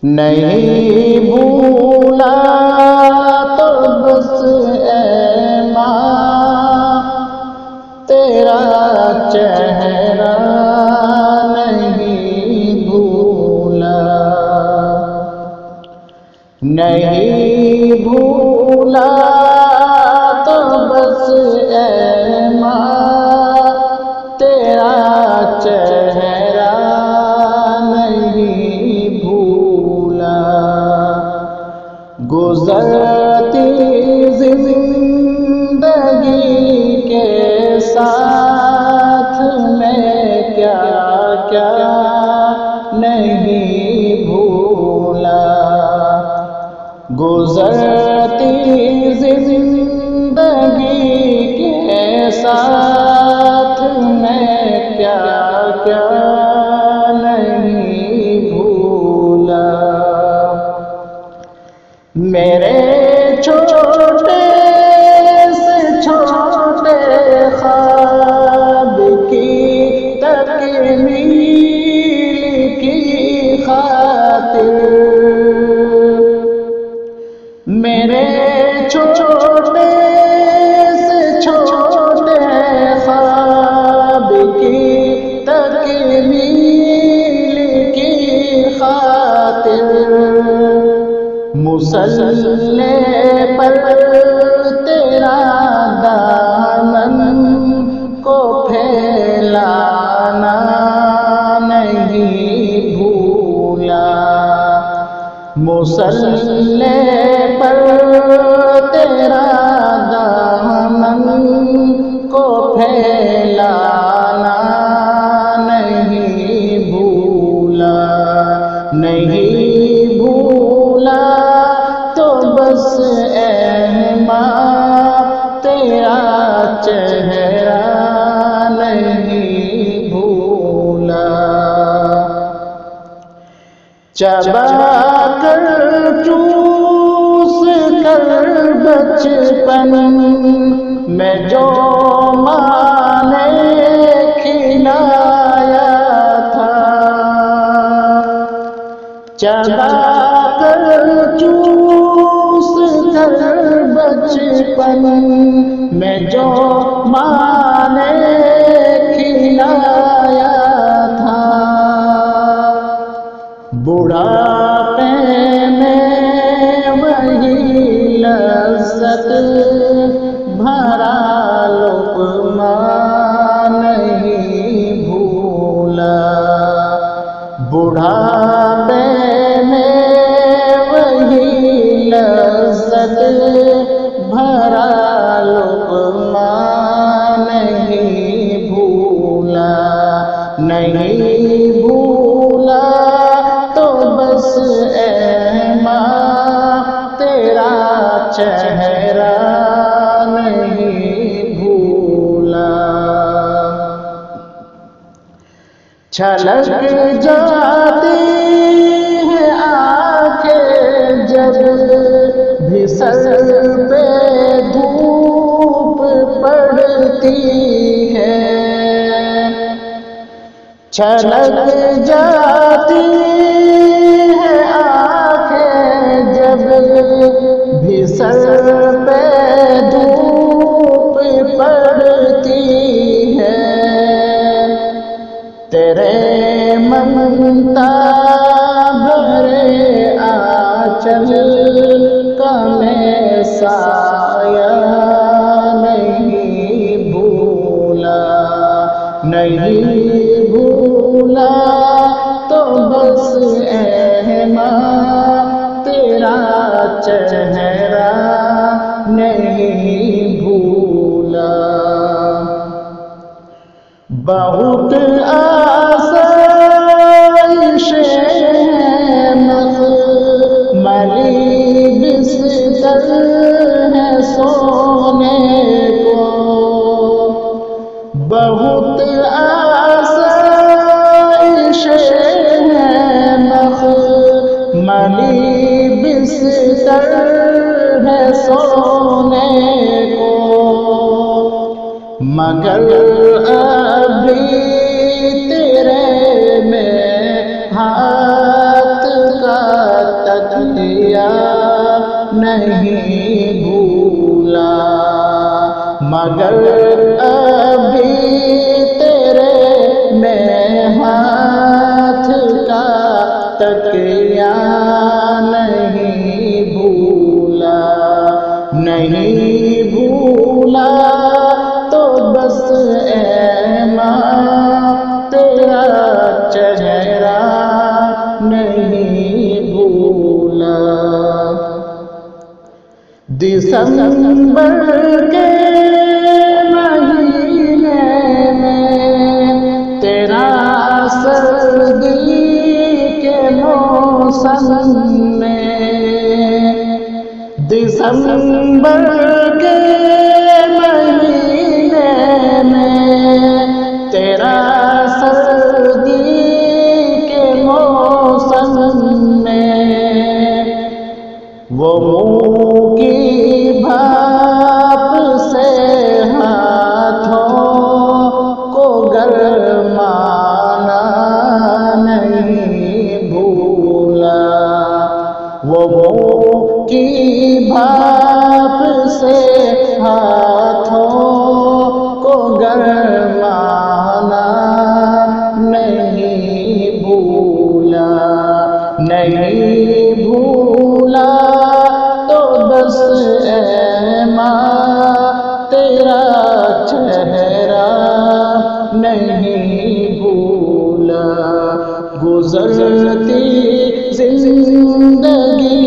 نہیں بھولا تو بس اے ماں تیرا چہرہ نہیں بھولا، نہیں بھولا تو بس اے ماں تیرا چہرہ نہیں بھولا، گزرتی زندگی کے ساتھ میں کیا کیا نہیں بھولا، گزرتی زندگی کے ساتھ میں کیا کیا نہیں بھولا، میرے چھوٹے سے چھوٹے خواب کی تکمیل کی خاطر، میرے چھوٹے سے چھوٹے خواب کی تکمیل کی خاطر، مصلی پر تیرا دامن کو پھیلانا نہیں بھولا، مصلی پر تیرا دامن کو پھیلانا نہیں بھولا، نہیں بھولا تو بس اے ماں تیرا چہرہ نہیں بھولا، چبا کر چوس کر بچپن میں جو ماں نے کھلایا تھا، چبا کر چوس کر بچپن میں جو ماں نے کھلایا تھا، بڑھاپے میں وہی لذت بھرا لقمہ نہیں بھولا، بڑھاپے میں وہی لذت بھرا لقمہ نہیں بھولا، نہیں بھولا تو بس اے ماں تیرا چہرہ نہیں بھولا، چھلک جاتی ہے آنکھیں جب بھی سر پہ دھوپ پڑتی ہے، چھلک جاتی ہے آنکھیں جب بھی سر پہ دھوپ پڑتی ہے، تیرے ممتا بھرے آنچل کا میں سایہ نہیں بھولا، نہیں بھولا تو بس اے ماں تیرا چہرہ نہیں بھولا، بہت آسائشیں مخملی بستر ہے سونے کو، بہت آسائشیں مخملی بستر ہے سونے کو، مگر ابھی تیرے میں ہاتھ کا دسمبر کے مہینے میں تیرا سردی کے موسم میں، دسمبر کے مہینے میں تیرا سردی کے موسم میں، وہ منہ کی بھاپ سے ہاتھوں کو گرمانا نہیں بھولا، وہ منہ کی بھاپ سے ہاتھوں کو گرمانا نہیں بھولا، نہیں بھولا تو بس اے ماں تیرا چہرہ نہیں بھولا، گزرتی زندگی